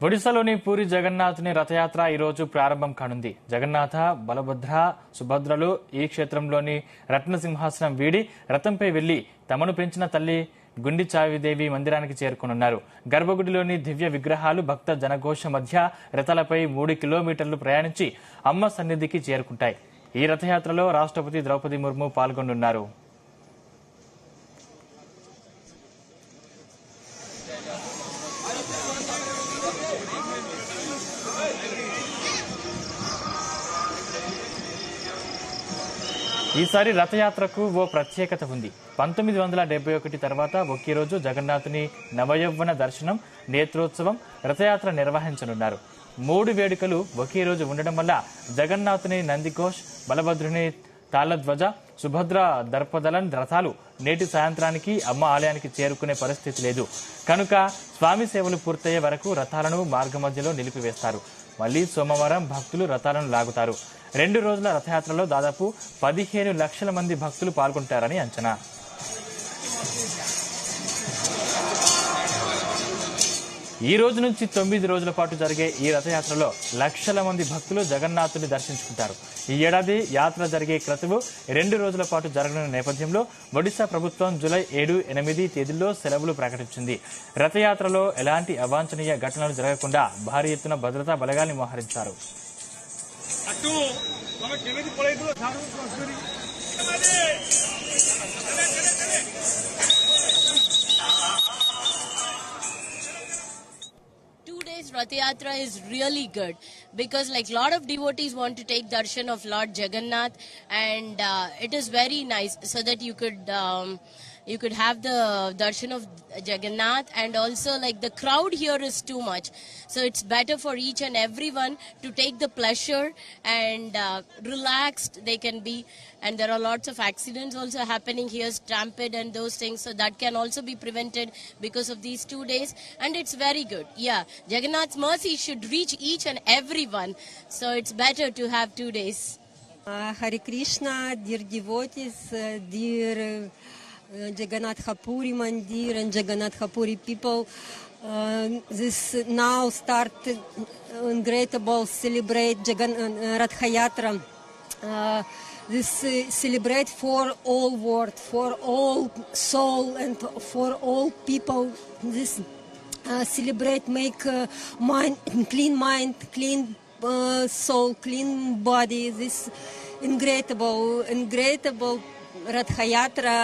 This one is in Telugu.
ఒడిశాలోని పూరి జగన్నాథుని రథయాత్ర ఈ రోజు ప్రారంభం కానుంది. జగన్నాథ, బలభద్ర, సుభద్రలు ఈ క్షేత్రంలోని రత్నసింహాసనం వీడి రథంపై వెళ్లి తమను పెంచిన తల్లి గుండిచావిదేవి మందిరానికి చేరుకోనున్నారు. గర్భగుడిలోని దివ్య విగ్రహాలు భక్త జనఘోష మధ్య రథాలపై 3 కిలోమీటర్లు ప్రయాణించి అమ్మ సన్నిధికి చేరుకుంటాయి. ఈ రథయాత్రలో రాష్ట్రపతి ద్రౌపది ముర్ము పాల్గొనున్నారు. ఈసారి రథయాత్రకు ఓ ప్రత్యేకత ఉంది. 1971 తర్వాత ఒకే రోజు జగన్నాథుని నవయౌవన దర్శనం, నేత్రోత్సవం, రథయాత్ర నిర్వహించనున్నారు. 3 వేడుకలు ఒకే రోజు ఉండడం వల్ల జగన్నాథుని నందిఘోష్, బలభద్రుని తాళధ్వజ, సుభద్ర దర్పదలన్ రథాలు నేటి సాయంత్రానికి అమ్మ ఆలయానికి చేరుకునే పరిస్థితి లేదు. కనుక స్వామి సేవలు పూర్తయ్యే వరకు రథాలను మార్గమధ్యలో నిలిపివేస్తారు. మళ్లీ సోమవారం భక్తులు రథాలను లాగుతారు. 2 రోజుల రథయాత్రలో దాదాపు 15 లక్షల మంది భక్తులు పాల్గొంటారని అంచనా. ఈ రోజు నుంచి 9 రోజుల పాటు జరిగే ఈ రథయాత్రలో లక్షల మంది భక్తులు జగన్నాథుని దర్శించుకుంటారు. ఈ ఏడాది యాత్ర జరిగే క్రతువు 2 రోజుల పాటు జరగనున్న నేపథ్యంలో ఒడిశా ప్రభుత్వం జూలై 7, 8 తేదీల్లో సెలవులు ప్రకటించింది. రథయాత్రలో ఎలాంటి అవాంఛనీయ ఘటనలు జరగకుండా భారీ ఎత్తున భద్రతా బలగాల్ని మోహరించారు. Rath Yatra is really good because like lot of devotees want to take darshan of Lord Jagannath, and it is very nice so that you could have the darshan of Jagannath, and also like the crowd here is too much, so it's better for each and everyone to take the pleasure and relaxed they can be. And there are lots of accidents also happening here, stampede and those things, so that can also be prevented because of these 2 days, and it's very good. Yeah, Jagannath's mercy should reach each and everyone, so it's better to have 2 days. Hare Krishna, dear devotees, dear Jagannath Puri Mandir and Jagannath Puri people. This now start incredible celebrate Rath Yatra. This celebrate for all world, for all soul and for all people. This celebrate make mind, clean soul, clean body. This incredible Rath Yatra.